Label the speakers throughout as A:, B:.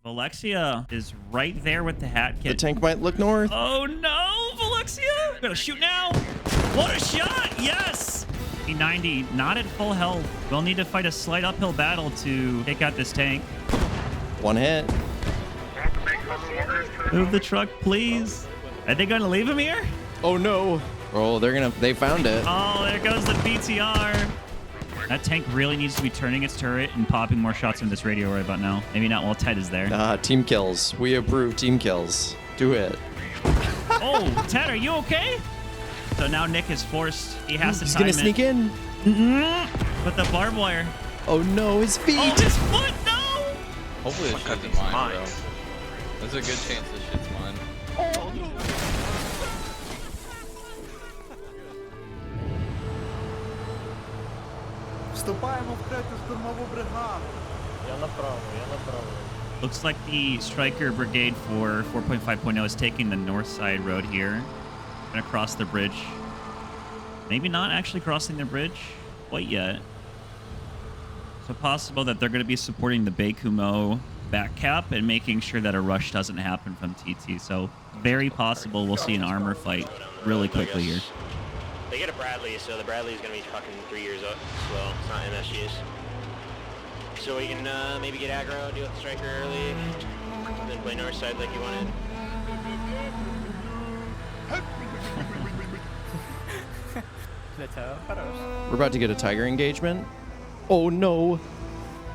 A: Alexia is right there with the hat kit.
B: The tank might look north.
A: Oh no, Alexia! Gotta shoot now. What a shot! Yes! P90 not at full health. We'll need to fight a slight uphill battle to take out this tank.
B: One hit.
A: Move the truck, please. Are they gonna leave him here?
B: Oh no. Oh, they found it.
A: Oh, there goes the BTR. That tank really needs to be turning its turret and popping more shots from this radio right about now. Maybe not while Ted is there.
B: Team kills. We approve team kills. Do it.
A: Oh, Ted, are you okay? So now Nick is forced. He has to
B: He's
A: time
B: gonna
A: it.
B: sneak in.
A: With the barbed wire.
B: Oh no, his feet.
A: Oh, his foot, no!
C: Hopefully this shit's mine, bro. There's a good chance this shit's mine.
D: Вступаємо в третю штурмову бригаду.
E: Я направо.
A: Looks like the Striker Brigade for 4.5.0 is taking the north side road here. Gonna cross the bridge. Maybe not actually crossing the bridge quite yet. So possible that they're gonna be supporting the Baikumo back cap and making sure that a rush doesn't happen from TT. So very possible we'll see an armor fight really quickly here.
E: They get a Bradley, so the Bradley's gonna be fucking 3 years old. Well, it's not MSGs. So we can maybe get aggro, deal with the Striker early, and then play north side like you wanted.
B: We're about to get a Tiger engagement. Oh no.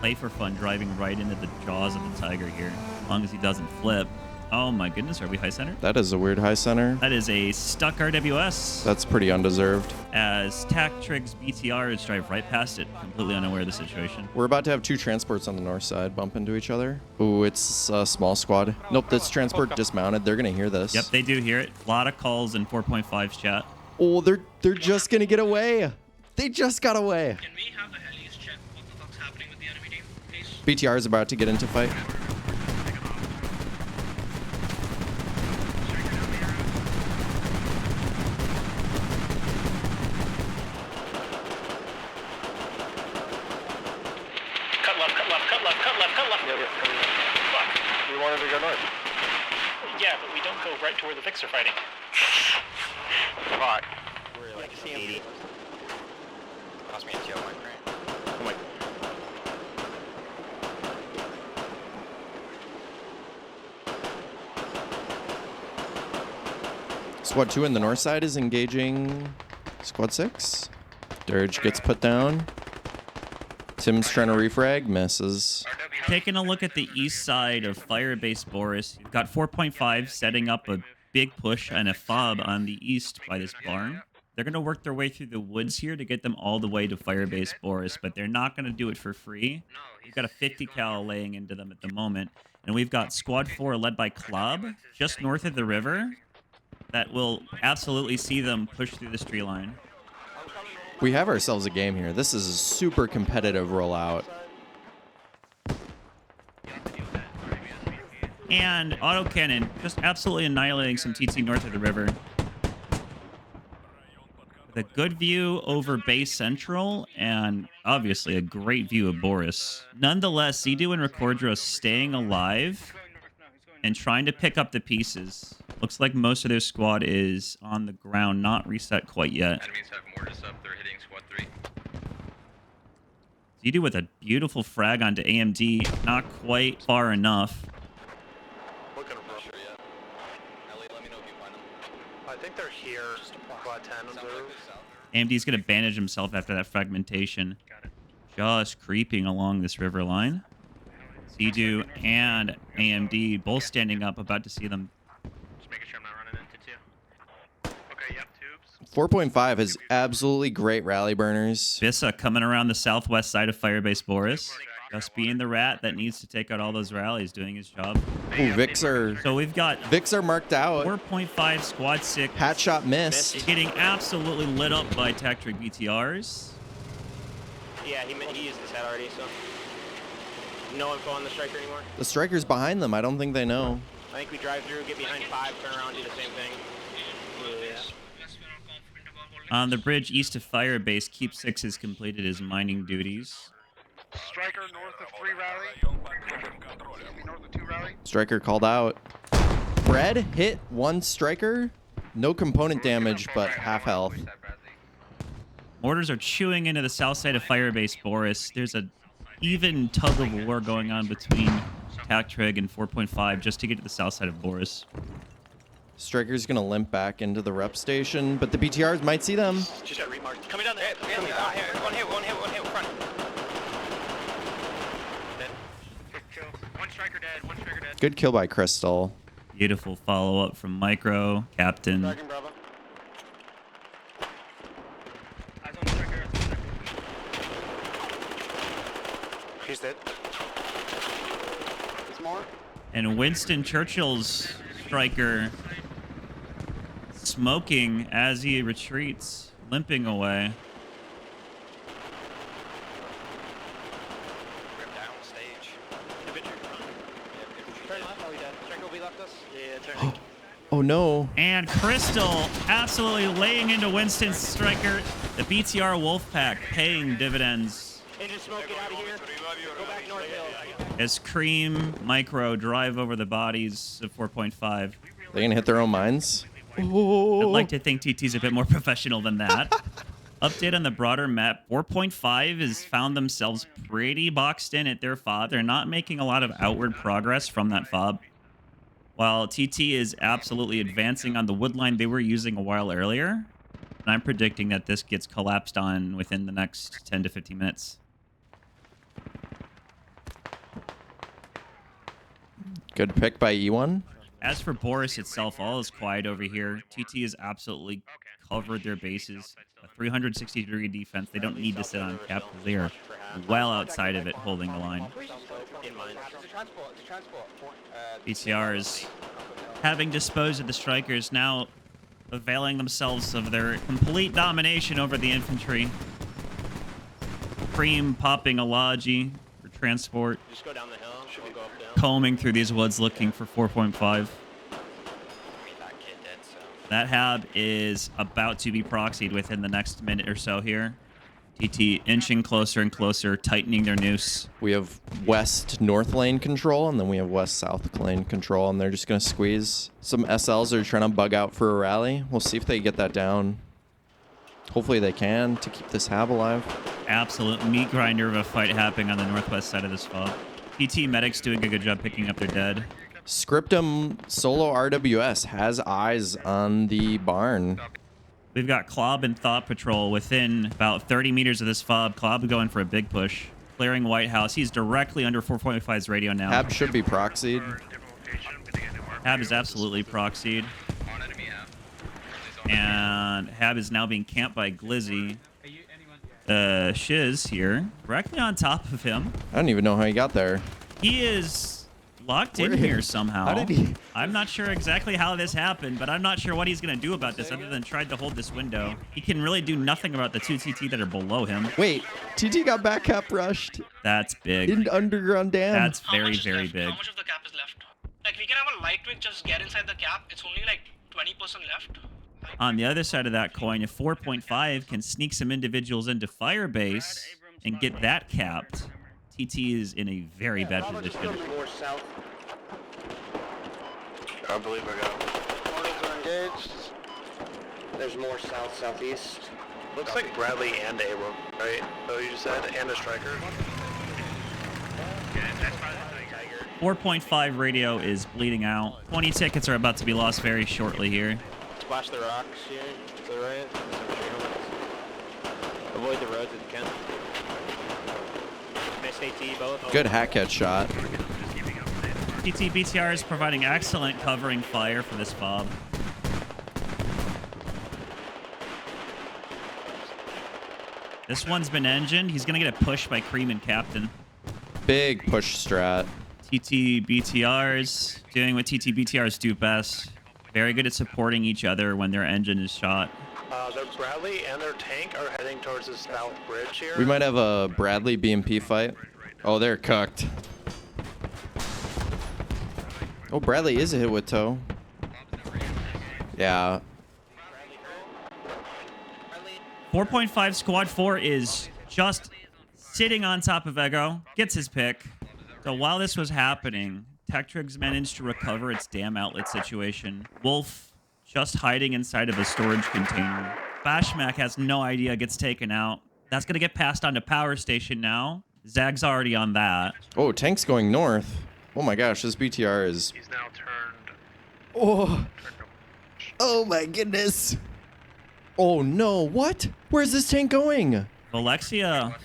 A: Play for fun, driving right into the jaws of the Tiger here. As long as he doesn't flip. Oh my goodness, are we high center?
B: That is a weird high center.
A: That is a stuck RWS.
B: That's pretty undeserved.
A: As Tactrig's BTRs drive right past it, completely unaware of the situation.
B: We're about to have two transports on the north side bump into each other. Ooh, it's a small squad. Nope, this transport dismounted. They're gonna hear this.
A: Yep, they do hear it. A lot of calls in 4.5's chat.
B: Oh, they're just gonna get away. They just got away.
F: Can we have the helis check what the fuck's happening with the enemy team, please?
B: BTR is about to get into fight.
E: We wanted to go north.
F: Yeah, but we don't go right to where the Vicks are fighting.
E: Fuck. We're like 80. Cost me a tail mic, right? Oh my.
B: Squad 2 in the north side is engaging Squad 6. Dirge gets put down. Tim's trying to refrag, misses.
A: Taking a look at the east side of Firebase Boris, you've got 4.5 setting up a big push and a fob on the east by this barn. They're going to work their way through the woods here to get them all the way to Firebase Boris, but they're not going to do it for free. We've got a 50 cal laying into them at the moment, and we've got Squad 4 led by Club just north of the river that will absolutely see them push through this tree line.
B: We have ourselves a game here. This is a super competitive rollout.
A: And autocannon just absolutely annihilating some TT north of the river. With a good view over base central and obviously a great view of Boris. Nonetheless, Zidu and Recordra staying alive and trying to pick up the pieces. Looks like most of their squad is on the ground, not reset quite yet.
C: Enemies have mortars up. They're hitting squad 3.
A: Zidu with a beautiful frag onto AMD, not quite far enough.
E: I think they're here. Squad 10 observe.
A: AMD's going to bandage himself after that fragmentation. Just creeping along this river line. Zidu and AMD both standing up, about to see them.
F: Just making sure I'm not running into two. Okay, yep, tubes.
B: 4.5 has absolutely great rally burners.
A: Vissa coming around the southwest side of Firebase Boris. Just being the rat that needs to take out all those rallies, doing his job.
B: Ooh, Vics are marked out.
A: 4.5 Squad 6.
B: Hat shot missed.
A: Getting absolutely lit up by Tactric BTRs.
E: Yeah, he used his head already, so. No info on the Striker anymore.
B: The Striker's behind them. I don't think they know.
E: I think we drive through, get behind 5, turn around, do the same thing.
A: On the bridge east of Firebase, Keep 6 has completed his mining duties.
F: Striker north of 3 rally. North of 2 rally.
B: Striker called out. Bread hit one striker. No component damage, but half health.
A: Mortars are chewing into the south side of Firebase Boris. There's a even tug of war going on between Tactrig and 4.5 just to get to the south side of Boris.
B: Striker's gonna limp back into the rep station, but the BTRs might see them.
E: Just got remarked. Coming down there. One hit, front.
F: Good kill. One striker dead.
B: Good kill by Crystal.
A: Beautiful follow-up from Micro, Captain.
E: Dragon Bravo.
F: Eyes on the striker.
E: He's dead. There's more.
A: And Winston Churchill's striker smoking as he retreats, limping away.
E: Down stage. Infantry. Turn left. Oh, he dead. Striker will be left us. Yeah, turn.
B: Oh no.
A: And Crystal absolutely laying into Winston's striker. The BTR Wolfpack paying dividends
E: Engine smoke, get out of here. Go back north hill.
A: as Scrim, Micro drive over the bodies of 4.5.
B: They gonna hit their own mines?
A: I'd like to think TT's a bit more professional than that. Update on the broader map. 4.5 has found themselves pretty boxed in at their fob. They're not making a lot of outward progress from that fob. While TT is absolutely advancing on the wood line they were using a while earlier. And I'm predicting that this gets collapsed on within the next 10 to 15 minutes.
B: Good pick by E1.
A: As for Boris itself, all is quiet over here. TT has absolutely covered their bases. A 360-degree defense. They don't need to sit on cap because they are well outside of it, holding the line.
E: In mine.
A: BTR is having disposed of the strikers, now availing themselves of their complete domination over the infantry. Cream popping a Logi for transport.
E: Just go down the hill. We'll go up down.
A: Combing through these woods looking for 4.5. That hab is about to be proxied within the next minute or so here. TT inching closer and closer, tightening their noose.
B: We have west-north lane control, and then we have west-south lane control, and they're just going to squeeze. Some SLs are trying to bug out for a rally. We'll see if they get that down. Hopefully they can to keep this hab alive.
A: Absolute meat grinder of a fight happening on the northwest side of this fob. TT medics doing a good job picking up their dead.
B: Scriptum solo RWS has eyes on the barn.
A: We've got Klob and Thought Patrol within about 30 meters of this fob. Klob going for a big push. Clearing White House. He's directly under 4.5's radio now.
B: Hab should be proxied.
A: Hab is absolutely proxied. And Hab is now being camped by Glizzy. Shiz here, directly on top of him.
B: I don't even know how he got there.
A: He is locked in here somehow.
B: How did he?
A: I'm not sure exactly how this happened, but I'm not sure what he's going to do about this other than try to hold this window. He can really do nothing about the two TT that are below him.
B: Wait, TT got back cap rushed
A: That's big.
B: in underground dam.
A: That's very, very big.
F: How much of the cap is left? Like, we can have a light twig just get inside the cap. It's only like 20% left.
A: On the other side of that coin, if 4.5 can sneak some individuals into Firebase and get that capped, TT is in a very bad position.
E: More south. I believe I got them. Mortars are engaged. There's more south, southeast. Looks like Bradley and Abram, right? Oh, you just said, and a striker.
A: 4.5 radio is bleeding out. 20 tickets are about to be lost very shortly here.
E: Splash the rocks here to the right. Avoid the roads if you can. Nice AT, both.
B: Good hat catch shot.
A: TT BTR is providing excellent covering fire for this fob. This one's been engined. He's going to get a push by Cream and Captain.
B: Big push strat.
A: TT BTRs doing what TT BTRs do best. Very good at supporting each other when their engine is shot.
E: The Bradley and their tank are heading towards the south bridge here.
B: We might have a Bradley BMP fight. Oh, they're cooked. Oh, Bradley is a hit with toe. Yeah.
A: 4.5 Squad 4 is just sitting on top of Ego. Gets his pick. So while this was happening, Tektrig's managed to recover its dam outlet situation. Wolf just hiding inside of a storage container. Bashmak has no idea, gets taken out. That's going to get passed on to power station now. Zag's already on that.
B: Oh, tank's going north. Oh my gosh, this BTR is...
G: He's now turned.
B: Oh. Oh my goodness. Oh no, what? Where's this tank going?
A: Alexia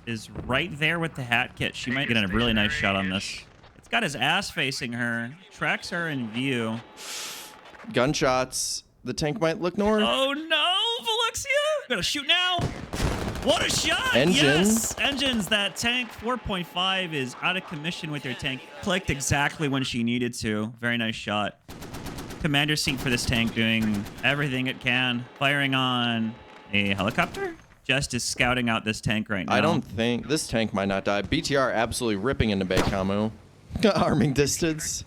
A: is right there with the hat kit. She might get a really nice shot on this. It's got his ass facing her. Tracks her in view.
B: Gunshots. The tank might look north.
A: Oh no, Alexia! Gotta shoot now. What a shot!
B: Engine.
A: Yes! Engines, that tank 4.5 is out of commission with your tank. Clicked exactly when she needed to. Very nice shot. Commander seat for this tank doing everything it can. Firing on a helicopter? Just is scouting out this tank right now.
B: I don't think... This tank might not die. BTR absolutely ripping into Baikamu. Arming distance.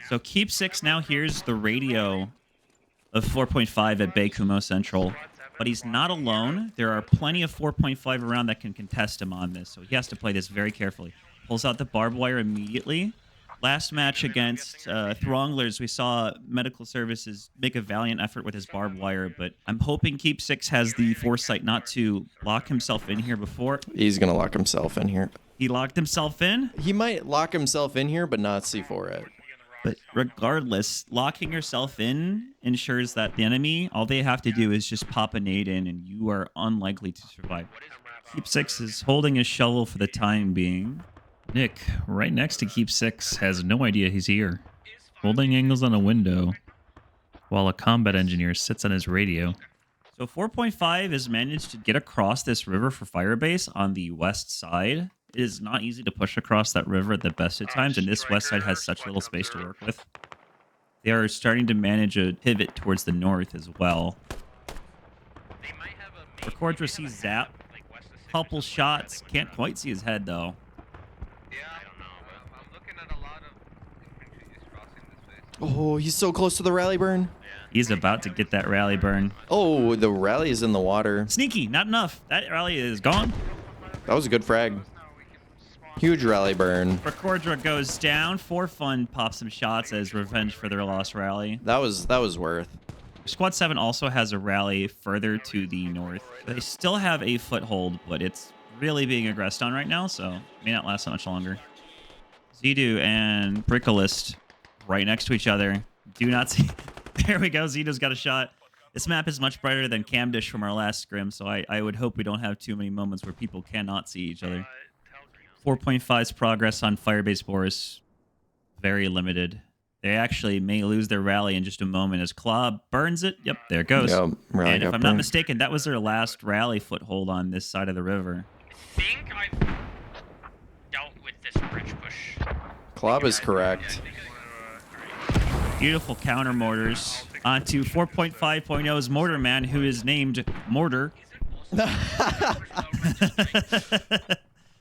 A: So Keep 6 now hears the radio of 4.5 at Baikumo Central. But he's not alone. There are plenty of 4.5 around that can contest him on this. So he has to play this very carefully. Pulls out the barbed wire immediately. Last match against Thronglers, we saw Medical Services make a valiant effort with his barbed wire. But I'm hoping Keep 6 has the foresight not to lock himself in here before.
B: He's going to lock himself in here.
A: He locked himself in?
B: He might lock himself in here, but not C4 it.
A: But regardless, locking yourself in ensures that the enemy, all they have to do is just pop a nade in and you are unlikely to survive. Keep 6 is holding his shovel for the time being.
H: Nick, right next to Keep 6, has no idea he's here. Holding angles on a window, while a combat engineer sits on his radio.
A: So 4.5 has managed to get across this river for Firebase on the west side. It is not easy to push across that river at the best of times, and this west side has such little space to work with. They are starting to manage a pivot towards the north as well. Recordra sees Zap. Couple shots. Can't quite see his head, though.
G: Yeah, I don't know, but I'm looking at a lot of infantry just crossing this way.
B: Oh, he's so close to the rally burn.
A: He's about to get that rally burn.
B: Oh, the rally is in the water.
A: Sneaky, not enough. That rally is gone.
B: That was a good frag. Huge rally burn.
A: Recordra goes down. For fun, pops some shots as revenge for their lost rally.
B: That was worth.
A: Squad 7 also has a rally further to the north. They still have a foothold, but it's really being aggressed on right now, so it may not last that much longer. Zidu and Bricklist right next to each other. Do not see... There we go. Zidu's got a shot. This map is much brighter than Camdish from our last scrim, so I would hope we don't have too many moments where people cannot see each other. 4.5's progress on Firebase Boris, very limited. They actually may lose their rally in just a moment as Claw burns it. Yep, there it goes.
B: Yep, rally
A: and if
B: got
A: I'm not
B: burned.
A: mistaken, that was their last rally foothold on this side of the river.
F: I think I've dealt with this bridge push.
B: Klob is correct.
A: Beautiful counter mortars onto 4.5.0's Mortar Man, who is named Mortar.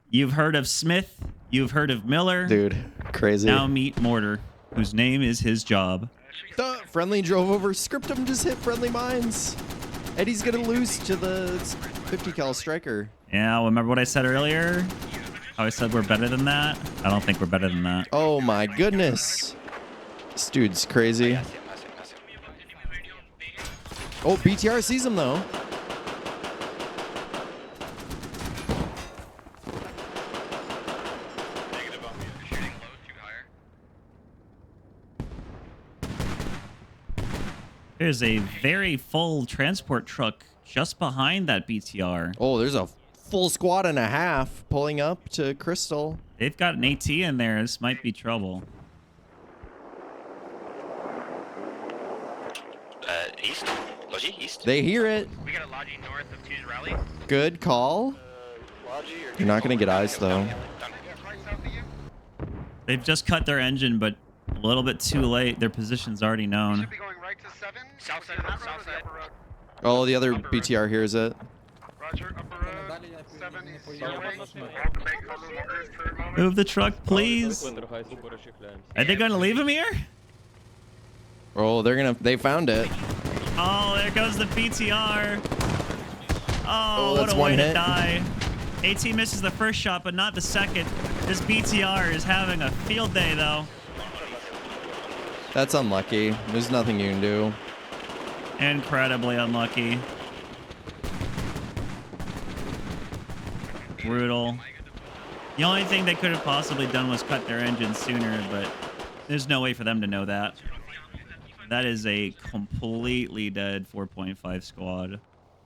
A: You've heard of Smith. You've heard of Miller.
B: Dude, crazy.
A: Now meet Mortar, whose name is his job.
B: Friendly drove over. Scriptum just hit friendly mines. Eddie's gonna lose to the 50 cal striker.
A: Yeah, remember what I said earlier? How I said we're better than that? I don't think we're better than that.
B: Oh my goodness. This dude's crazy. Oh, BTR sees him though.
A: There's a very full transport truck just behind that BTR.
B: Oh, there's a full squad and a half pulling up to Crystal.
A: They've got an AT in there. This might be trouble.
E: East? Logi, east?
B: They hear it.
F: We got a Logi north of Two's rally.
B: Good call. You're not going to get eyes though.
A: They've just cut their engine, but a little bit too late. Their position's already known.
G: Should be going right to 7.
F: South side, south side.
B: Oh, the other BTR hears it.
G: Roger, upper road. 7 east runway.
A: Move the truck, please. Are they going to leave him here?
B: Oh, they found it.
A: Oh, there goes the BTR. Oh, what
B: that's
A: a
B: one
A: way to
B: hit.
A: die. AT misses the first shot, but not the second. This BTR is having a field day, though.
B: That's unlucky. There's nothing you can do.
A: Incredibly unlucky. Brutal. The only thing they could have possibly done was cut their engine sooner, but there's no way for them to know that. That is a completely dead 4.5 squad.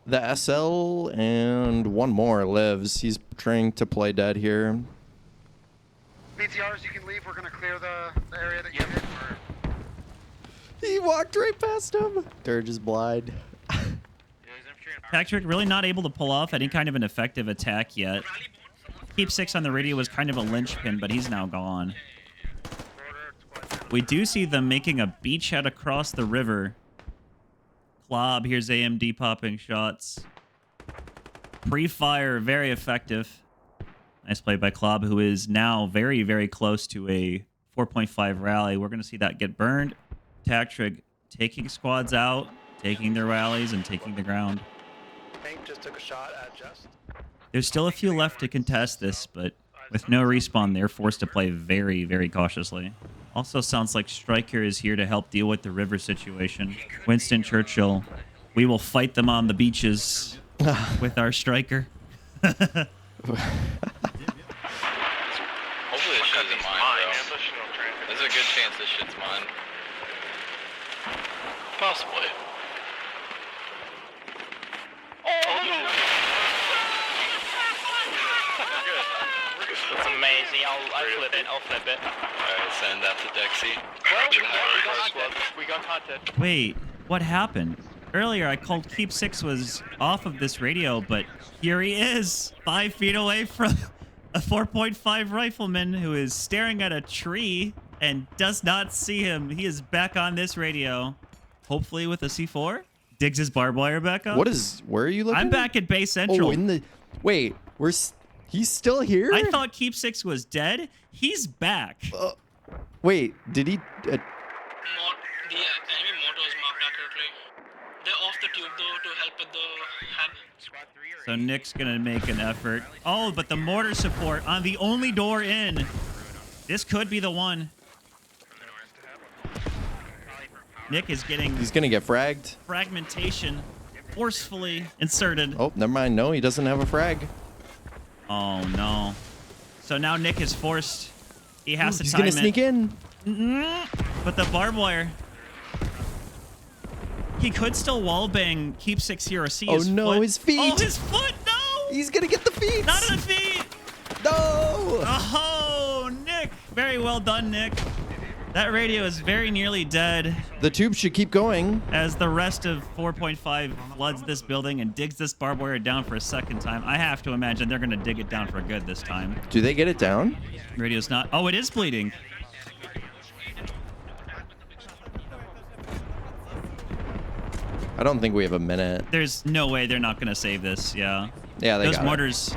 B: The SL and one more lives. He's trying to play dead here.
D: BTRs, you can leave. We're gonna clear the area that you hit.
B: He walked right past him. Dirge is blind.
A: Patrick really not able to pull off any kind of an effective attack yet. Keep 6 on the radio was kind of a linchpin, but he's now gone. We do see them making a beachhead across the river. Klob, here's AMD popping shots. Pre-fire, very effective. Nice play by Klob, who is now very, very close to a 4.5 rally. We're going to see that get burned. Tactrig taking squads out, taking their rallies, and taking the ground.
D: Tank just took a shot at Just.
A: There's still a few left to contest this, but with no respawn, they're forced to play very, very cautiously. Also sounds like Stryker is here to help deal with the river situation. Winston Churchill, we will fight them on the beaches with our Stryker.
C: Hopefully this shit isn't mine, bro. There's a good chance this shit's mine.
F: Possibly.
E: That's amazing. I'll flip it. I'll flip it.
C: Alright, send that to dexii.
G: We got content.
A: Wait, what happened? Earlier, I called Keep 6 was off of this radio, but here he is, 5 feet away from a 4.5 rifleman who is staring at a tree and does not see him. He is back on this radio, hopefully with a C4. Digs his barbed wire back up.
B: Where are you looking?
A: I'm back at base central.
B: Oh, wait, he's still here?
A: I thought Keep 6 was dead. He's back.
B: Wait, did he?
F: The enemy mortar is marked accurately. They're off the tube though to help with the head.
A: So Nick's gonna make an effort. Oh, but the mortar support on the only door in. This could be the one. Nick is getting
B: He's gonna get fragged.
A: fragmentation forcefully inserted.
B: Oh, never mind. No, he doesn't have a frag.
A: Oh no. So now Nick is forced. He has to
B: He's
A: time
B: gonna sneak in.
A: But the barbed wire. He could still wallbang Keep 6 here or see his
B: Oh no,
A: foot.
B: his feet.
A: Oh, his foot! No!
B: He's gonna get the feet.
A: Not the feet!
B: No.
A: Oh, Nick! Very well done, Nick. That radio is very nearly dead
B: The tube should keep going.
A: as the rest of 4.5 floods this building and digs this barbed wire down for a second time. I have to imagine they're going to dig it down for good this time.
B: Do they get it down?
A: Radio's not... Oh, it is bleeding.
B: I don't think we have a minute.
A: There's no way they're not going to save this, yeah.
B: Yeah, they got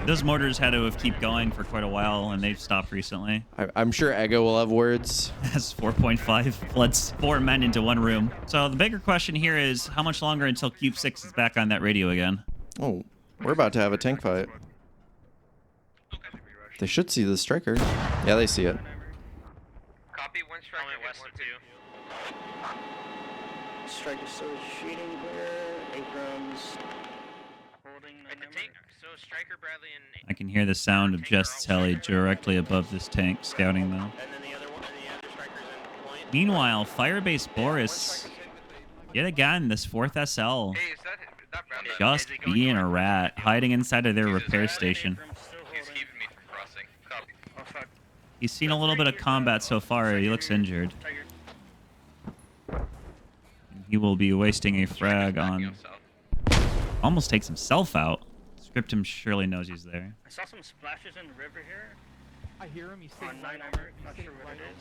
A: Those mortars had to have keep going for quite a while, and they've stopped recently.
B: I'm sure Ego will have words.
A: That's 4.5 floods 4 men into one room. So the bigger question here is how much longer until Cube 6 is back on that radio again?
B: Oh, we're about to have a tank fight. They should see the striker. Yeah, they see it.
G: Copy, one striker.
E: Only west of 2.
I: Striker still shooting here. Abrams.
G: At the tank, so Striker, Bradley, and
A: I can hear the sound of Jess Telly directly above this tank, scouting them.
E: And then the other striker's in point.
A: Meanwhile, Firebase Boris, yet again, this 4th SL,
G: hey, is that Bradley?
A: just being a rat, hiding inside of their repair station.
G: He's keeping me from crossing. Copy.
F: Oh fuck.
A: He's seen a little bit of combat so far. He looks injured. He will be wasting a frag on... Almost takes himself out. Scriptum surely knows he's there.
F: I saw some splashes in the river here.
D: I hear him. He's
F: On
D: sitting right
F: 9
D: over.
F: not
D: He's
F: sure
D: sitting
F: what
D: right
F: it
D: over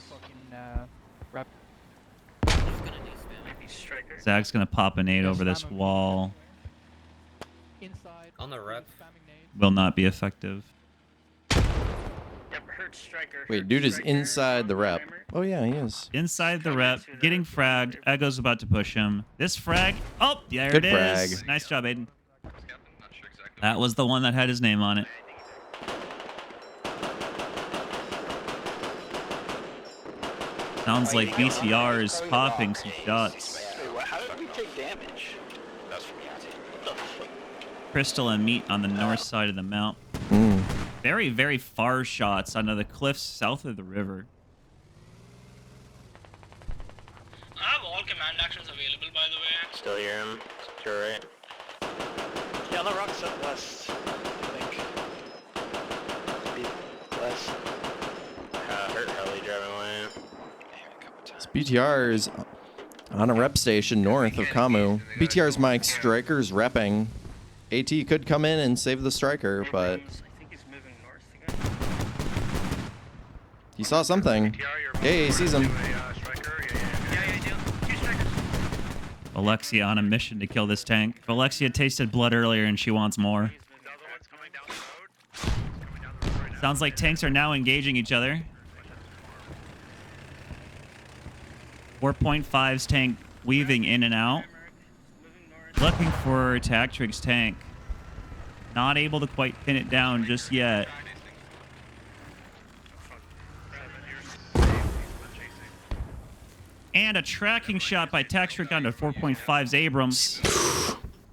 F: is.
D: fucking
F: Maybe Striker.
A: Zach's gonna pop a nade over this wall.
D: inside.
C: On the rep.
D: Spamming nades.
A: Will not be effective.
F: Yep, heard Striker.
B: Wait,
F: heard
B: dude is
F: Striker.
B: inside the rep. Oh yeah, he is.
A: Inside the rep, getting fragged. Ego's about to push him. This frag. Oh, there
B: Good
A: it is.
B: frag.
A: Nice job, Aiden.
C: Not sure exactly.
A: That was the one that had his name on it. Sounds like BTR is popping some shots.
I: Wait, how did we take damage? That's from Yahtzee. What the fuck?
A: Crystal and Meat on the north side of the mount. Very, very far shots onto the cliffs south of the river.
F: I have all command actions available, by the way.
E: Still hear him. To your right.
I: Yeah, on the rock southwest, I think. Maybe less.
E: Hurt heli driving away.
B: This BTR is on a rep station north of Kamu. BTR's Mike, Striker's repping. AT could come in and save the Striker, but
F: I think he's moving north again.
B: he saw something. Yeah, he sees him.
A: Alexia on a mission to kill this tank. Alexia tasted blood earlier and she wants more. Sounds like tanks are now engaging each other. 4.5's tank weaving in and out. Looking for Tactric's tank. Not able to quite pin it down just yet. And a tracking shot by Tactric onto 4.5's Abrams.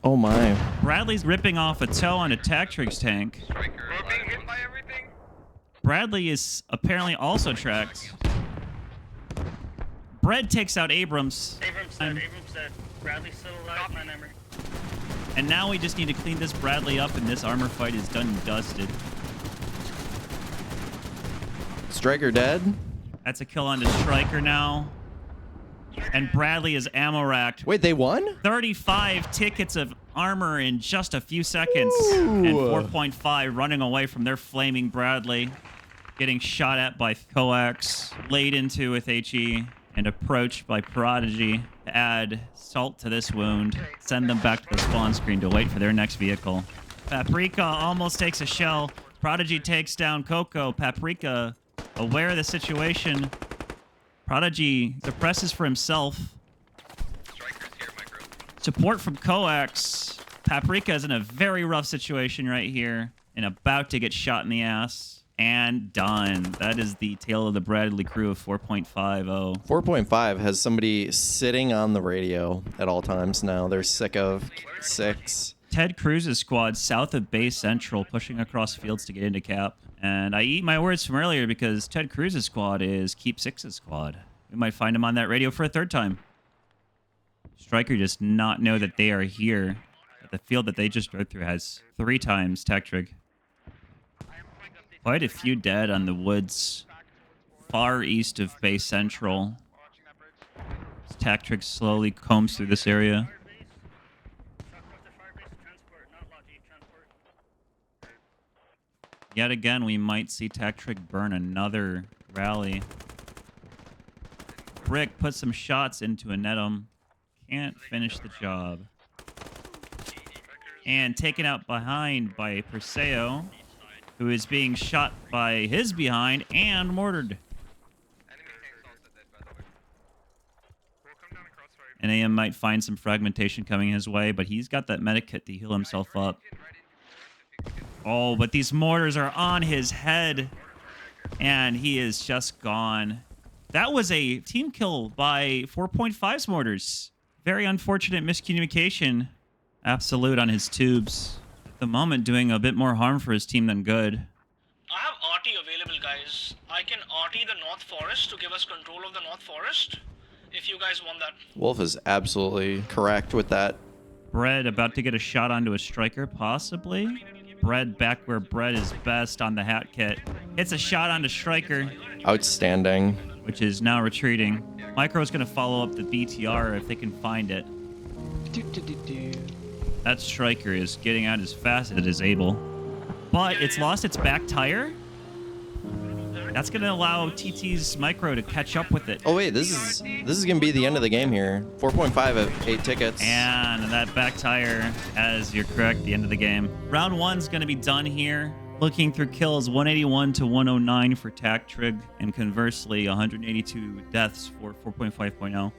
B: Oh my.
A: Bradley's ripping off a toe onto Tactric's tank.
G: We're being hit by everything.
A: Bradley is apparently also tracked. Bread takes out Abrams.
F: Abrams said. Bradley's still alive, my memory.
A: And now we just need to clean this Bradley up and this armor fight is done and dusted.
B: Striker dead.
A: That's a kill onto Striker now. And Bradley is ammo racked.
B: Wait, they won?
A: 35 tickets of armor in just a few seconds.
B: Ooh.
A: And 4.5 running away from their flaming Bradley. Getting shot at by Coax. Laid into with HE. And approached by Prodigy to add salt to this wound. Send them back to the spawn screen to wait for their next vehicle. Paprika almost takes a shell. Prodigy takes down Coco. Paprika, aware of the situation. Prodigy suppresses for himself.
G: Striker's here, micro.
A: Support from Coax. Paprika is in a very rough situation right here. And about to get shot in the ass. And done. That is the tale of the Bradley crew of 4.50.
B: 4.5 has somebody sitting on the radio at all times now. They're sick of 6.
A: Ted Cruz's squad south of Bay Central pushing across fields to get into cap. And I eat my words from earlier because Ted Cruz's squad is Keep Six's squad. We might find him on that radio for a third time. Striker does not know that they are here. The field that they just rode through has 3 times Tactrig. Quite a few dead on the woods far east of Bay Central. Tactrix slowly combs through this area. Yet again, we might see Tactric burn another rally. Brick puts some shots into a Netum. Can't finish the job. And taken out behind by Perseo, who is being shot by his behind and mortared. And AM might find some fragmentation coming his way, but he's got that medic kit to heal himself up. Oh, but these mortars are on his head, and he is just gone. That was a team kill by 4.5's mortars. Very unfortunate miscommunication. Absolute on his tubes. At the moment, doing a bit more harm for his team than good.
F: I have RT available, guys. I can RT the North Forest to give us control of the North Forest, if you guys want that.
B: Wolf is absolutely correct with that.
A: Bread about to get a shot onto a striker, possibly. Bread back where Bread is best on the hat kit. Hits a shot onto striker.
B: Outstanding.
A: Which is now retreating. Micro's going to follow up the BTR if they can find it. That striker is getting out as fast as it is able. But it's lost its back tire. That's going to allow TT's Micro to catch up with it.
B: Oh wait, this is going to be the end of the game here. 4.5 of 8 tickets.
A: And that back tire, as you're correct, the end of the game. Round 1's going to be done here. Looking through kills, 181 to 109 for Tactrig, and conversely, 182 deaths for 4.5.0.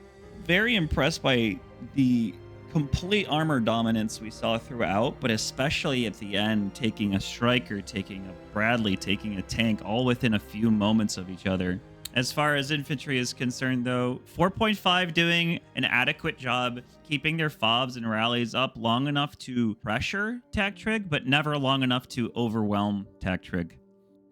A: Very impressed by the complete armor dominance we saw throughout, but especially at the end, taking a striker, taking a Bradley, taking a tank, all within a few moments of each other. As far as infantry is concerned, though, 4.5 doing an adequate job keeping their fobs and rallies up long enough to pressure TAC Trig, but never long enough to overwhelm TAC Trig.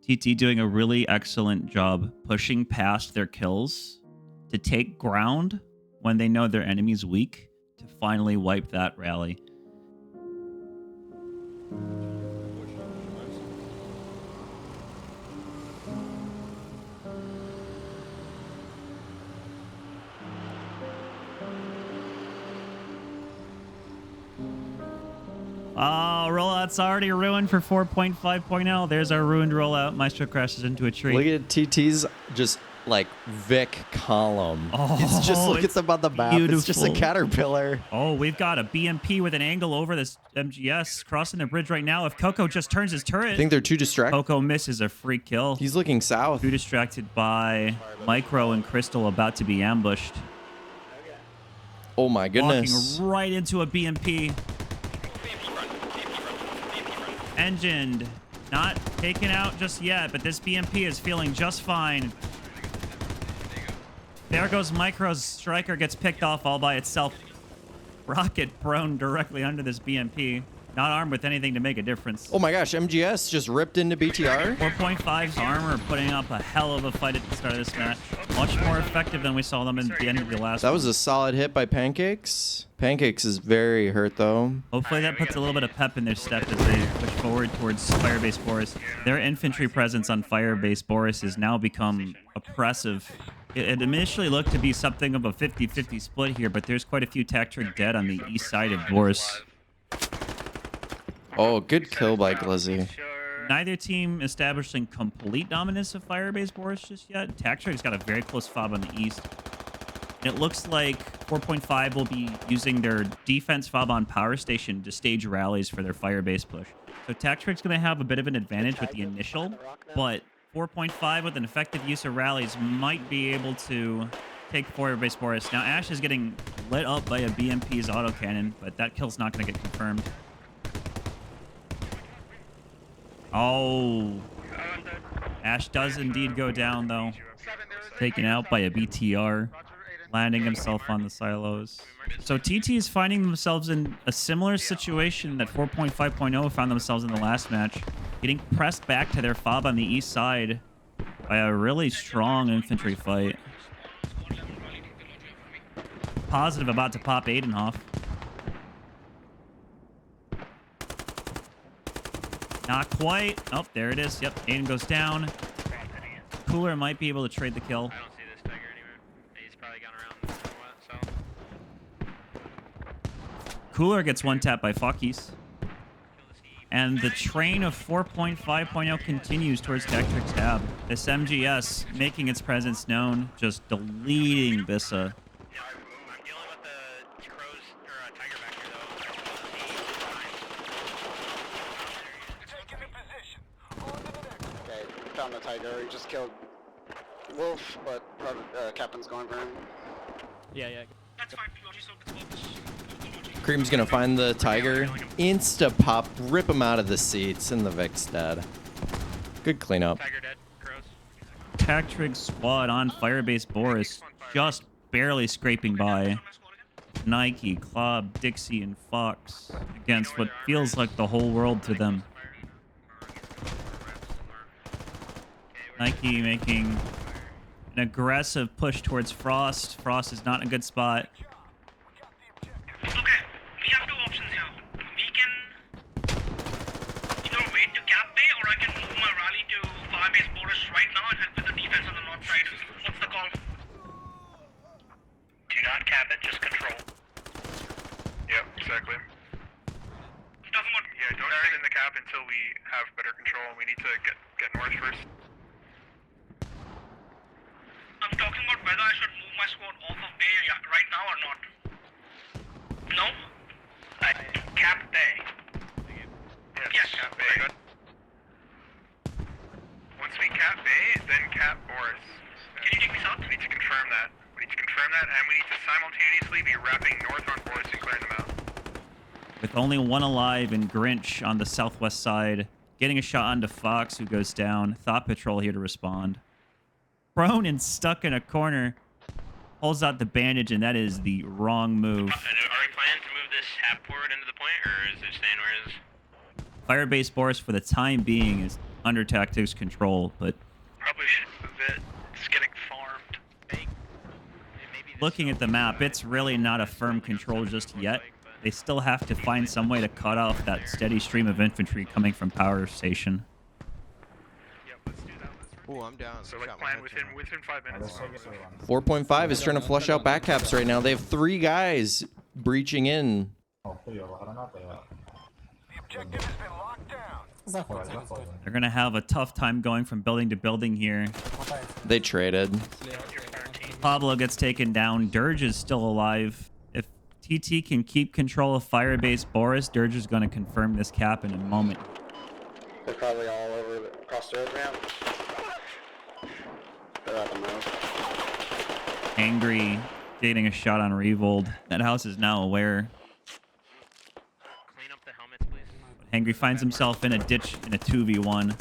A: TT doing a really excellent job pushing past their kills to take ground when they know their enemy's weak to finally wipe that rally. Oh, rollout's already ruined for 4.5.0. There's our ruined rollout. Maestro crashes into a tree.
B: Look at TT's just like Vic column.
A: Oh,
B: He's just look at them on the map.
A: beautiful.
B: It's just a caterpillar.
A: Oh, we've got a BMP with an angle over this MGS crossing the bridge right now. If Coco just turns his turret,
B: I think they're too distracted.
A: Coco misses a free kill.
B: He's looking south.
A: Too distracted by Micro and Crystal about to be ambushed.
B: Oh my goodness.
A: Walking right into a BMP. Engined. Not taken out just yet, but this BMP is feeling just fine. There goes Micro's striker, gets picked off all by itself. Rocket prone directly under this BMP. Not armed with anything to make a difference.
B: Oh my gosh, MGS just ripped into BTR.
A: 4.5's armor putting up a hell of a fight at the start of this match. Much more effective than we saw them at the end of the last
B: That was
A: one.
B: a solid hit by Pancakes. Pancakes is very hurt though.
A: Hopefully that puts a little bit of pep in their step as they push forward towards Firebase Boris. Their infantry presence on Firebase Boris has now become oppressive. It initially looked to be something of a 50-50 split here, but there's quite a few TAC Trig dead on the east side of Boris.
B: Oh, good kill by Glizzy.
A: Neither team establishing complete dominance of Firebase Boris just yet. TAC Trig's got a very close fob on the east. It looks like 4.5 will be using their defense fob on Power Station to stage rallies for their Firebase push. So TAC Trig's going to have a bit of an advantage with the initial, but 4.5 with an effective use of rallies might be able to take Firebase Boris. Now Ash is getting lit up by a BMP's autocannon, but that kill's not going to get confirmed. Oh. Ash does indeed go down, though. Taken out by a BTR. Landing himself on the silos. So TT is finding themselves in a similar situation that 4.5.0 found themselves in the last match. Getting pressed back to their fob on the east side by a really strong infantry fight. Positive about to pop Aidenhoff. Not quite. Oh, there it is. Yep, Aiden goes down. Cooler might be able to trade the kill.
E: I don't see this tiger anywhere. He's probably gone around south.
A: Cooler gets one tap by Fockies. And the train of 4.5.0 continues towards TAC Trig's tab. This MGS making its presence known, just deleting Bissa.
E: I'm dealing with the crows or tiger back here though.
I: Okay, found the tiger. He just killed Wolf, but Captain's going for him.
F: Yeah. That's fine. Logi served its purpose.
B: Cream's gonna find the Tiger. Insta-pop, rip him out of the seats, and the Vic's dead. Good cleanup.
E: Tiger dead. Crows.
A: TAC Trig squad on Firebase Boris, just barely scraping by Nike, Club, Dixie, and Fox against what feels like the whole world to them. Nike making an aggressive push towards Frost. Frost is not in a good spot.
F: Okay, we have two options here. We can either wait to cap bay, or I can move my rally to Firebase Boris right now and help with the defense on the north side. What's the call? Do not cap it, just control.
D: Yep, exactly.
F: I'm talking about...
D: Yeah, don't stay in the cap until we have better control, and we need to get north first.
F: I'm talking about whether I should move my squad off of bay right now or not. No?
D: Cap bay.
F: Yes.
D: Cap bay. Once we cap bay, then cap Boris.
F: Can you take me south?
D: We need to confirm that. And we need to simultaneously be wrapping north on Boris and clearing them out.
A: With only one alive and Grinch on the southwest side, getting a shot onto Fox, who goes down. Thought Patrol here to respond. prone and stuck in a corner. Pulls out the bandage, and that is the wrong move.
E: Are we planning to move this half forward into the point, or is it staying where it is?
A: Firebase Boris, for the time being, is under tactics control, but
D: Probably should move it. It's getting farmed.
A: looking at the map, it's really not a firm control just yet. They still have to find some way to cut off that steady stream of infantry coming from power station.
D: Yep, let's do that.
J: Oh, I'm down.
D: So like plan within 5 minutes.
B: 4.5 is trying to flush out back caps right now. They have 3 guys breaching in.
A: They're going to have a tough time going from building to building here.
B: They traded.
A: Pablo gets taken down. Dirge is still alive. If TT can keep control of Firebase Boris, Dirge is going to confirm this cap in a moment.
I: They're probably all over across the road ramp. They're at the move.
A: Angry, getting a shot on Revold. That house is now aware.
E: Clean up the helmets, please.
A: Angry finds himself in a ditch in a 2v1.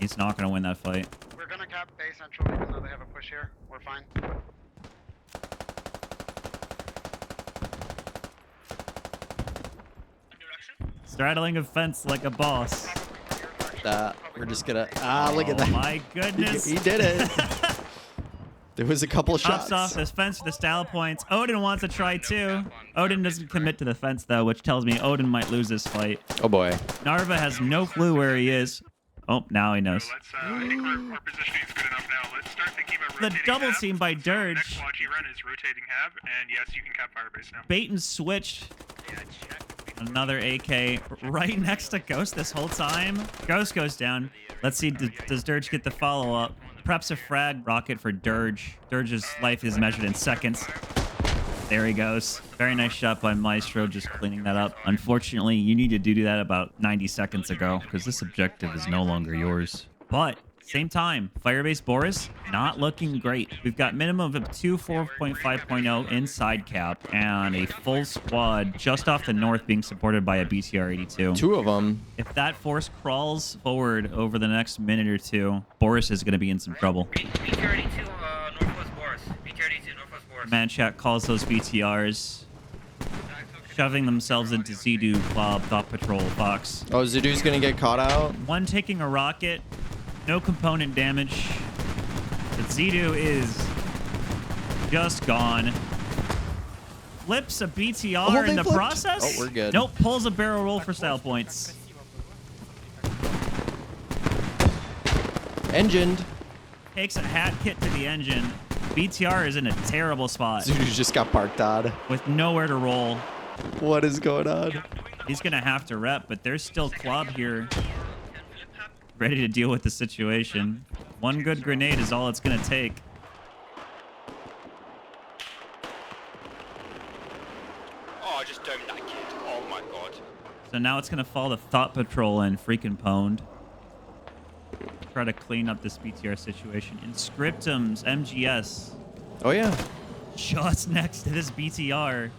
A: He's not going to win that fight.
I: We're gonna cap base central even though they have a push here. We're fine.
A: Straddling a fence like a boss.
B: We're just gonna... look at
A: Oh
B: that.
A: my goodness.
B: He did it. There was a couple
A: Chops
B: shots.
A: off this fence for the style points. Odin wants to try too. Odin doesn't commit to the fence though, which tells me Odin might lose this fight.
B: Oh boy.
A: Narva has no clue where he is. Oh, now he knows.
D: So let's, I think our positioning is good enough now. Let's start thinking about
A: The
D: rotating
A: double
D: hab.
A: team by
D: So
A: Dirge.
D: next watch you run is rotating hab, and yes, you can cap Firebase now.
A: Bait and switch. Another AK right next to Ghost this whole time. Ghost goes down. Let's see, does Dirge get the follow-up? Preps a frag rocket for Dirge. Dirge's life is measured in seconds. There he goes. Very nice shot by Maestro, just cleaning that up. Unfortunately, you needed to do that about 90 seconds ago,
H: Because this objective is no longer yours.
A: but same time, Firebase Boris, not looking great. We've got minimum of 2 4.5.0 inside cap and a full squad just off the north being supported by a BTR-82.
B: 2 of them.
A: If that force crawls forward over the next minute or two, Boris is going to be in some trouble.
E: BTR-82, Northwest Boris. BTR-82, Northwest Boris.
A: Manchac calls those BTRs, shoving themselves into Zidu, Bob, Thought Patrol, Fox.
B: Oh, Zidu's gonna get caught out.
A: One taking a rocket, no component damage. But Zidu is just gone. Flips a BTR
B: Oh,
A: in
B: they
A: the
B: flipped.
A: process.
B: Oh, we're good.
A: Nope, pulls a barrel roll for style points.
B: Engined.
A: Takes a hat kit to the engine. BTR is in a terrible spot
B: Zidu just got parked on.
A: with nowhere to roll.
B: What is going on?
A: He's going to have to rep, but there's still Club here ready to deal with the situation. One good grenade is all it's going to take.
E: Oh, I just domed that kid. Oh my god.
A: So now it's going to fall to Thought Patrol and freaking Pwned. Try to clean up this BTR situation. Inscriptum's MGS
B: Oh yeah.
A: just next to this BTR.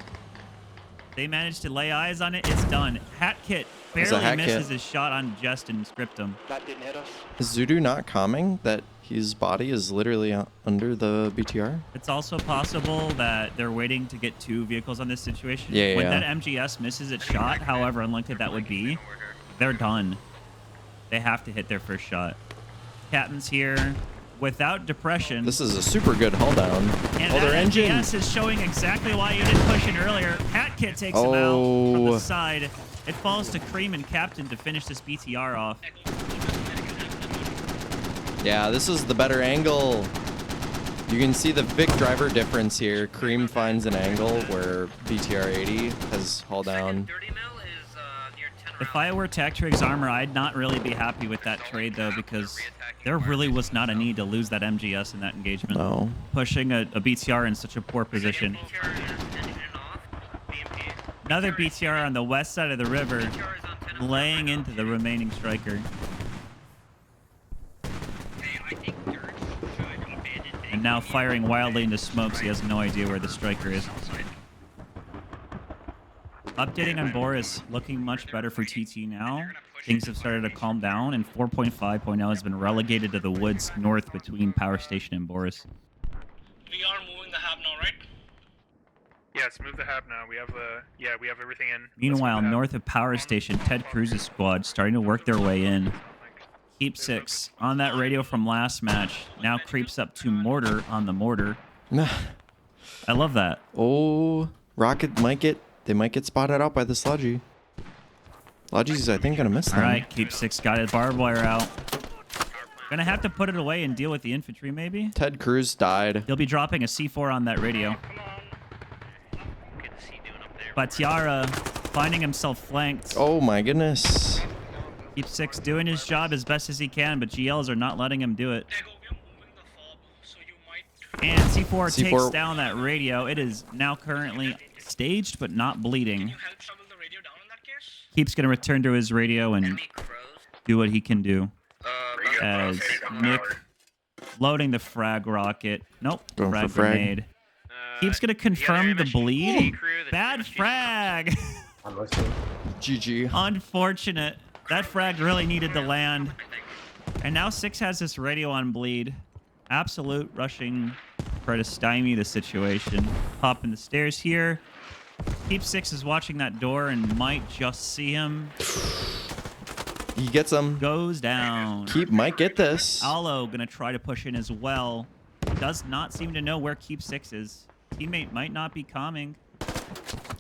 A: They managed to lay eyes on it. It's done. Hat Kit
B: It's a
A: barely
B: hat
A: misses
B: kit.
A: his shot on Jest and Scriptum.
I: That didn't hit us.
B: Is Zudu not calming that his body is literally under the BTR?
A: It's also possible that they're waiting to get 2 vehicles on this situation.
B: Yeah,
A: when
B: yeah.
A: that MGS misses its shot, however unlikely that would be, they're done. They have to hit their first shot. Captain's here without depression.
B: This is a super good hull down.
A: And
B: Oh, their
A: that
B: engine.
A: MGS is showing exactly why you didn't push in earlier. Hat Kit takes him out from
B: Oh.
A: the side. It falls to Cream and Captain to finish this BTR off.
B: Yeah, this is the better angle. You can see the Vic driver difference here. Cream finds an angle where BTR-80 has hull down.
A: If I were Tactrig's armor, I'd not really be happy with that trade, though, because there really was not a need to lose that MGS in that engagement.
B: No.
A: Pushing a BTR in such a poor position. Another BTR on the west side of the river, laying into the remaining striker. And now firing wildly into smokes. He has no idea where the striker is. Updating on Boris, looking much better for TT now. Things have started to calm down, and 4.5.0 has been relegated to the woods north between Power Station and Boris.
F: We are moving the hab now, right?
D: Yes, move the hab now. We have we have everything in.
A: Meanwhile, north of Power Station, Ted Cruz's squad starting to work their way in. Keep 6 on that radio from last match. Now creeps up to Mortar on the Mortar. I love that.
B: Oh, Rocket might get... They might get spotted out by the Sludgy. Sludgy's, I think, gonna miss them.
A: All right, Keep 6 got his barbed wire out. Gonna have to put it away and deal with the infantry, maybe?
B: Ted Cruz died.
A: He'll be dropping a C4 on that radio. But Tiara finding himself flanked.
B: Oh my goodness.
A: Keep 6 doing his job as best as he can, but GLs are not letting him do it. And C4 takes down that radio. It is now currently staged, but not bleeding. Keep's going to return to his radio and do what he can do. As Nick loading the frag rocket. Nope,
B: Going
A: frag
B: for frag.
A: grenade. Keep's going to confirm the bleed. Bad frag.
B: GG.
A: Unfortunate. That frag really needed to land. And now 6 has this radio on bleed. Absolute rushing try to stymie the situation. Popping the stairs here. Keep 6 is watching that door and might just see him.
B: He gets them.
A: Goes down.
B: Keep might get this.
A: Allo gonna try to push in as well. Does not seem to know where Keep 6 is. Teammate might not be calming.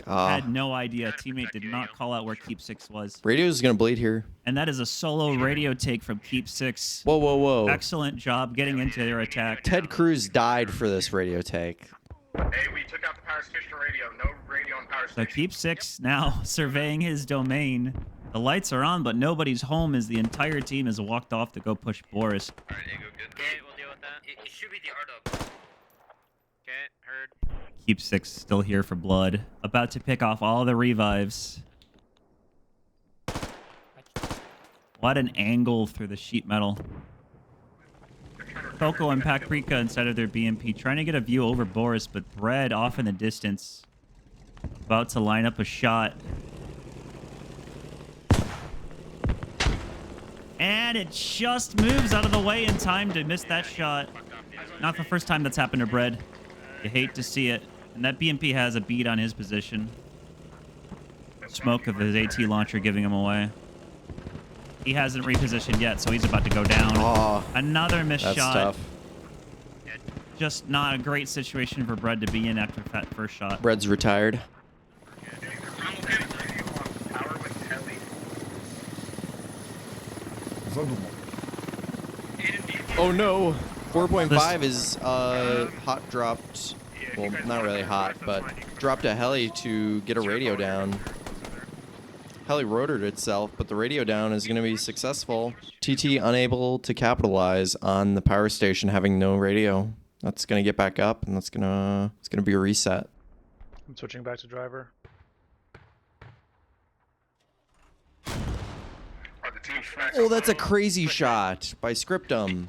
A: Had no idea. Teammate did not call out where Keep 6 was.
B: Radio's gonna bleed here.
A: And that is a solo radio take from Keep 6.
B: Whoa, whoa, whoa.
A: Excellent job getting into their attack.
B: Ted Cruz died for this radio take.
D: Hey, we took out the power station radio. No radio on power
A: So
D: station.
A: Keep 6 now surveying his domain. The lights are on, but nobody's home as the entire team has walked off to go push Boris.
C: Alright, Ego, good.
G: Okay, we'll deal with that. It should be the R-dub. Okay, heard.
A: Keep 6 still here for blood. About to pick off all the revives. What an angle through the sheet metal. Coco and Paprika inside of their BMP trying to get a view over Boris, but Bread off in the distance. About to line up a shot. And it just moves out of the way in time to miss that shot. Not the first time that's happened to Bread. You hate to see it. And that BMP has a beat on his position. Smoke of his AT launcher giving him away. He hasn't repositioned yet, so he's about to go down.
B: Oh,
A: another missed
B: that's
A: shot.
B: tough.
A: Just not a great situation for Bread to be in after that first shot.
B: Bread's retired. Oh no. 4.5 is hot dropped. Well, not really hot, but dropped a heli to get a radio down. Heli rotored itself, but the radio down is going to be successful. TT unable to capitalize on the power station having no radio. That's going to get back up, and it's going to be a reset.
J: I'm switching back to driver.
B: Oh, that's a crazy shot by Scriptum.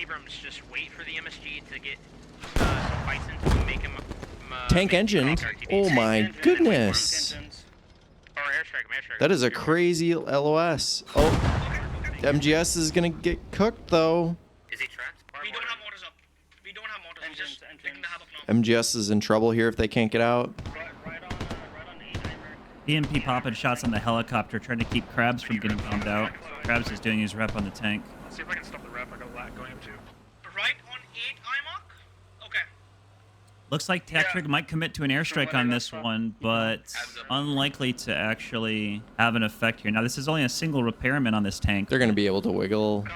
E: Abrams, just wait for the MSG to get some bison to make him...
B: Tank engine. Oh my goodness. That is a crazy LOS. Oh, MGS is going to get cooked, though.
F: Is he trapped? We don't have mortars up. We don't have mortars. We're just picking the hab up now.
B: MGS is in trouble here if they can't get out.
A: BMP popping shots on the helicopter, trying to keep Krabs from getting bombed out. Krabs is doing his rep on the tank.
D: Let's see if I can stop the rep. I got a lat going up too.
F: Right on 8 IMOC? Okay.
A: Looks like Tetrig might commit to an airstrike on this one, but unlikely to actually have an effect here. Now, this is only a single repairman on this tank.
B: They're going to be able to wiggle.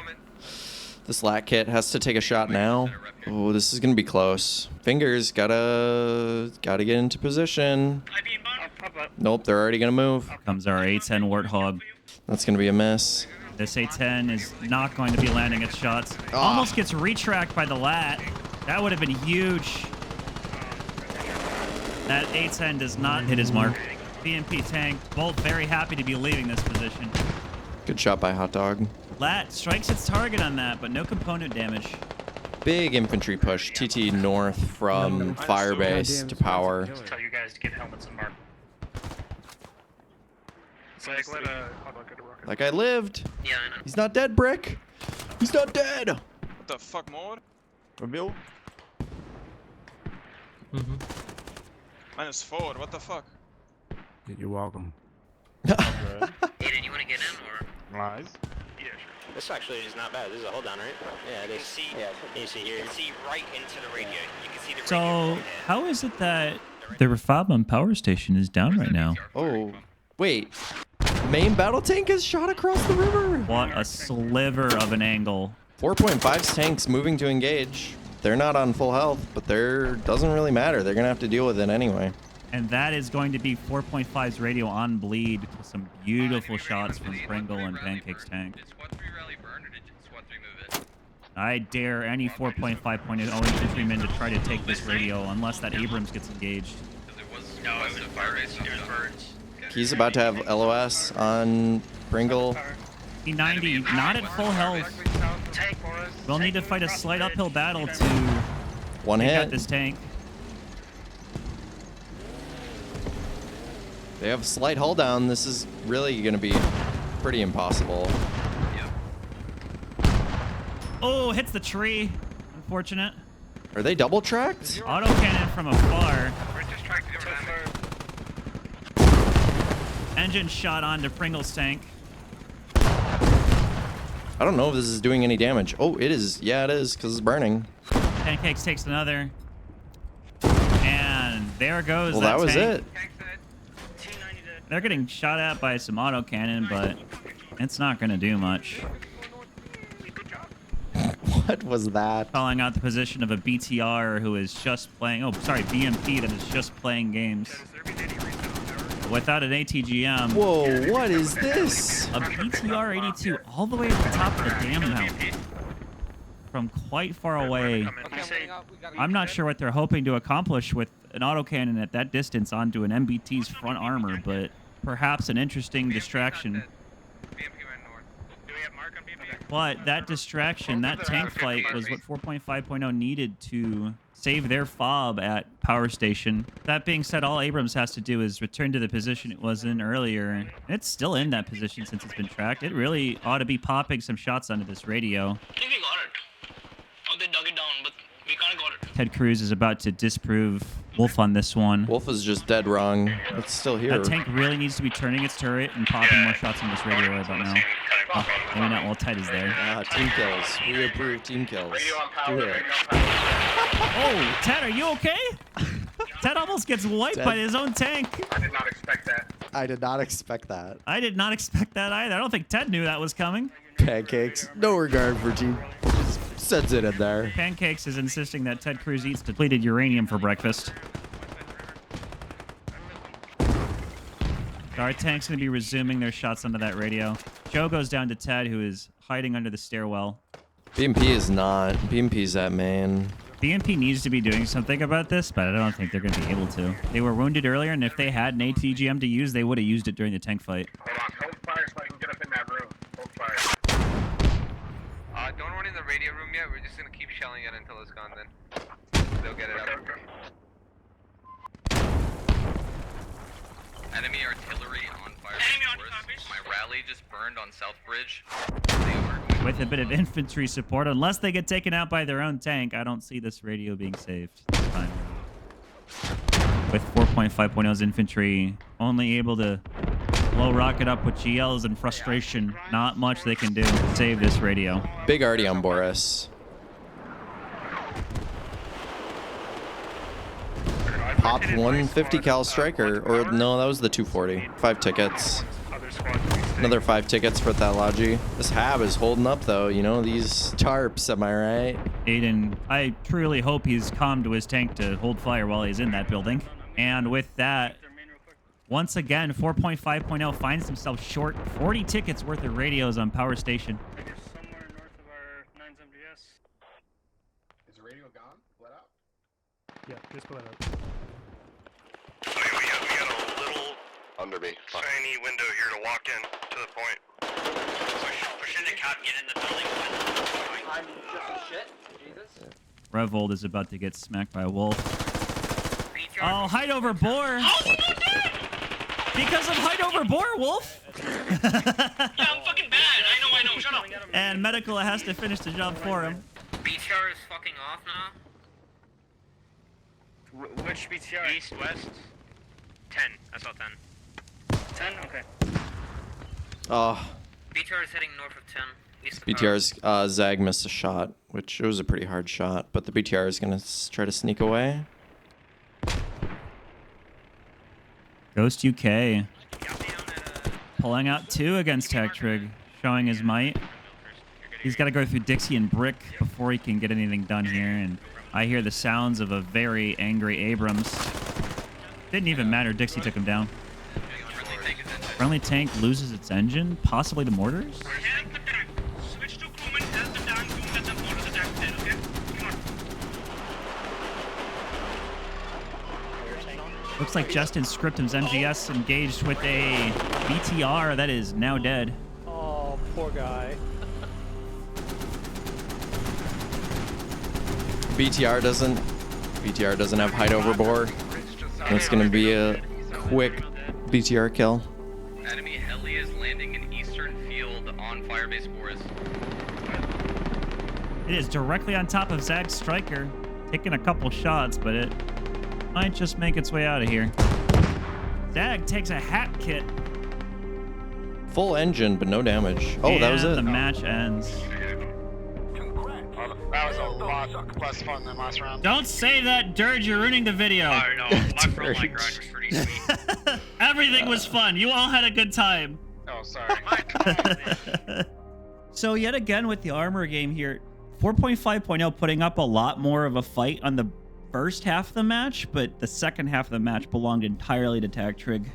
B: This lat kit has to take a shot now. Oh, this is going to be close. Fingers gotta get into position. Nope, they're already going to move.
A: Comes our A10 Warthog.
B: That's going to be a miss.
A: This A10 is not going to be landing its shots. Almost gets retracked by the lat. That would have been huge. That A10 does not hit his mark. BMP tank, both very happy to be leaving this position.
B: Good shot by Hot Dog.
A: Lat strikes its target on that, but no component damage.
B: Big infantry push. TT north from Firebase to power.
D: Tell you guys to get helmets and mark.
C: someone's
J: Let
C: three.
J: get a rocket.
B: That guy lived.
E: Yeah, I know.
B: He's not dead, Brick. He's not dead.
C: What the fuck, more?
B: Reveal.
C: -4, what the fuck?
K: You're welcome.
E: Aiden, you want to get in or?
K: Nice.
D: Yeah, sure.
E: This actually is not bad. This is a hold down, right? Yeah, it is. You see here. You can see right into the radio. You can see the
H: So, how is it that the fob on power station is down right now?
B: Oh, wait. Main battle tank is shot across the river.
A: What a sliver of an angle.
B: 4.5's tank's moving to engage. They're not on full health, but doesn't really matter. They're gonna have to deal with it anyway.
A: And that is going to be 4.5's radio on bleed with some beautiful shots from Pringle and Pancake's tank.
G: Did Squad 3 rally burn or did Squad 3 move it?
A: I dare any 4.5.0 infantryman to try to take this radio unless that Abrams gets engaged.
G: No, it was fire base. It was birds.
B: He's about to have LOS on Pringle.
A: P90, not at full health. We'll need to fight a slight uphill battle to
B: One
A: take out
B: hit.
A: this tank.
B: They have a slight hull down. This is really going to be pretty impossible.
A: Oh, hits the tree. Unfortunate.
B: Are they double tracked?
A: Autocannon from afar.
D: We're just trying to go down.
A: Engine shot onto Pringle's tank.
B: I don't know if this is doing any damage. Oh, it is. Yeah, it is, because it's burning.
A: Pancakes takes another. And there goes
B: Well,
A: that
B: that was
A: tank.
B: it.
A: They're getting shot at by some autocannon, but it's not going to do much.
B: What was that?
A: Calling out the position of a BTR who is just playing... Oh, sorry, BMP that is just playing games. Without an ATGM.
B: Whoa, what is this?
A: A BTR 82 all the way at the top of the damn mountain. From quite far away. I'm not sure what they're hoping to accomplish with an autocannon at that distance onto an MBT's front armor, but perhaps an interesting distraction.
D: BMP went north. Do we have mark on BMP?
A: But that distraction, that tank fight, was what 4.5.0 needed to save their fob at power station. That being said, all Abrams has to do is return to the position it was in earlier. It's still in that position since it's been tracked. It really ought to be popping some shots onto this radio.
F: I think we got it. Oh, they dug it down, but we kind of got it.
A: Ted Cruz is about to disprove Wolf on this one.
B: Wolf is just dead wrong. It's still here.
A: That tank really needs to be turning its turret and popping more shots on this radio right about now. Oh, maybe not while Ted is there.
B: Team kills. We approve team kills. Do it.
A: Oh, Ted, are you okay? Ted almost gets wiped
B: Ted.
A: by his own tank.
D: I did not expect that.
B: I did not expect that.
A: I did not expect that either. I don't think Ted knew that was coming.
B: Pancakes. No regard for team. Just sends it in there.
A: Pancakes is insisting that Ted Cruz eats depleted uranium for breakfast. Our tank's going to be resuming their shots onto that radio. Joe goes down to Ted, who is hiding under the stairwell.
B: BMP is not. BMP's that man.
A: BMP needs to be doing something about this, but I don't think they're going to be able to. They were wounded earlier, and if they had an ATGM to use, they would have used it during the tank fight.
D: Hold on. Hold fire so I can get up in that room. Hold fire.
G: Don't run in the radio room yet. We're just gonna keep shelling it until it's gone. Then they'll get it up. Enemy artillery on fire. My rally just burned on South Bridge.
A: With a bit of infantry support, unless they get taken out by their own tank, I don't see this radio being saved. Fine. With 4.5.0's infantry only able to blow rocket up with GLs and frustration, not much they can do to save this radio.
B: Big arty on Boris. Popped 150 cal striker, or no, that was the 240. 5 tickets. Another 5 tickets for Thalogy. This Hab is holding up though, you know, these tarps, am I right?
A: Aiden, I truly hope he's calmed to his tank to hold fire while he's in that building. And with that, once again, 4.5.0 finds himself short 40 tickets worth of radios on power station.
J: Somewhere north of our 9's MDS.
K: Is the radio gone? Let out?
J: Yeah, just let out.
D: We got a little
I: Under me.
D: tiny window here to walk in to the point.
E: Push into cap, get in the building.
I: I'm just a shit. Jesus.
A: Revold is about to get smacked by a wolf. Oh, hide over boar! Because of height over bore, Wolf.
F: Yeah, I'm fucking bad. I know. Shut up.
A: And Medical has to finish the job for him.
G: BTR is fucking off now.
J: Which BTR?
E: East, west. 10. I saw 10.
J: 10? Okay.
B: Oh,
G: BTR is heading north of 10. East of
B: BTR's Zag missed a shot, which it was a pretty hard shot, but the BTR is going to try to sneak away.
A: Ghost UK pulling out 2 against Tech Trig, showing his might. He's got to go through Dixie and Brick before he can get anything done here, and I hear the sounds of a very angry Abrams. Didn't even matter, Dixie took him down. Friendly tank loses its engine, possibly the mortars?
F: Switch to crewman as the tank room that the mortars attack there, okay? Come on.
A: Looks like Justin Scriptum's MGS engaged with a BTR that is now dead.
J: Oh, poor guy.
B: BTR doesn't have height over bore. It's going to be a quick BTR kill.
C: Enemy heli is landing in eastern field on Firebase Boris.
A: It is directly on top of Zag's Striker, taking a couple shots, but it might just make its way out of here. Zag takes a hat kit.
B: Full engine, but no damage. Oh, that was
A: and
B: it.
A: The match ends.
I: That was a lot less fun than last round.
A: Don't say that, Dirge. You're ruining the video.
E: Oh no, my front line grind was pretty sweet.
A: Everything was fun. You all had a good time.
I: Oh, sorry.
A: So yet again with the armor game here, 4.5.0 putting up a lot more of a fight on the first half of the match, but the second half of the match belonged entirely to Tag Trig.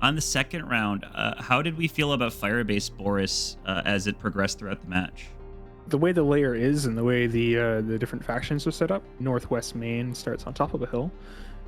A: On the second round, how did we feel about Firebase Boris as it progressed throughout the match?
L: The way the layer is and the way the different factions are set up, Northwest Main starts on top of a hill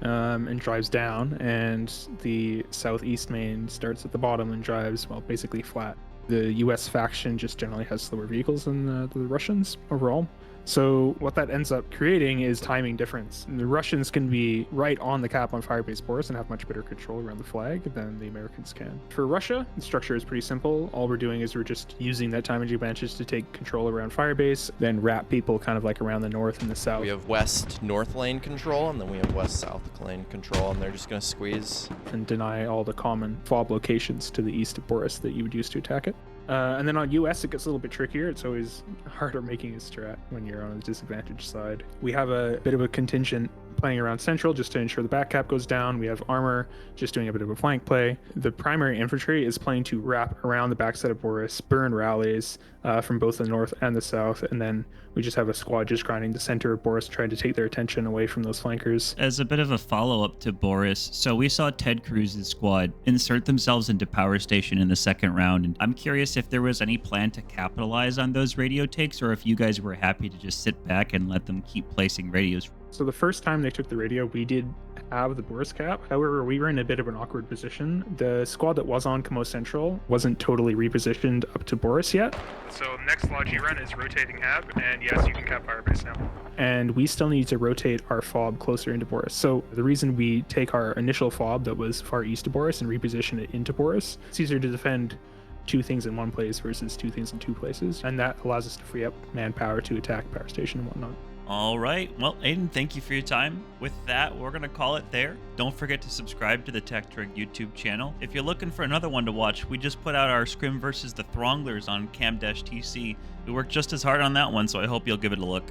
L: and drives down, and the Southeast Main starts at the bottom and drives, well, basically flat. The US faction just generally has slower vehicles than the Russians overall. So what that ends up creating is timing difference. The Russians can be right on the cap on Firebase Boris and have much better control around the flag than the Americans can. For Russia, the structure is pretty simple. All we're doing is we're just using that timing advantage to take control around Firebase, then wrap people kind of like around the north and the south.
B: We have west-north lane control, and then we have west-south lane control, and they're just going to squeeze.
L: And deny all the common FOB locations to the east of Boris that you would use to attack it. And then on US, it gets a little bit trickier. It's always harder making a strat when you're on the disadvantaged side. We have a bit of a contingent playing around central just to ensure the back cap goes down. We have armor just doing a bit of a flank play. The primary infantry is playing to wrap around the backside of Boris, burn rallies from both the north and the south, and then we just have a squad just grinding the center of Boris, trying to take their attention away from those flankers.
A: As a bit of a follow-up to Boris, so we saw Ted Cruz's squad insert themselves into Power Station in the second round, and I'm curious if there was any plan to capitalize on those radio takes, or if you guys were happy to just sit back and let them keep placing radios.
L: So the first time they took the radio, we did have the Boris cap. However, we were in a bit of an awkward position. The squad that was on Camo Central wasn't totally repositioned up to Boris yet.
D: So next Logi run is rotating Hab, and yes, you can cap Firebase now.
L: And we still need to rotate our FOB closer into Boris. So the reason we take our initial FOB that was far east of Boris and reposition it into Boris, it's easier to defend two things in one place versus two things in two places. And that allows us to free up manpower to attack Power Station and whatnot.
A: All right. Well, Aiden, thank you for your time. With that, we're going to call it there. Don't forget to subscribe to the Tech Trig YouTube channel. If you're looking for another one to watch, we just put out our Scrim versus the Thronglers on Cam-TC. We worked just as hard on that one, so I hope you'll give it a look.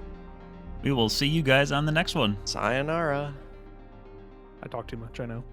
A: We will see you guys on the next one.
B: Sayonara.
L: I talk too much, I know.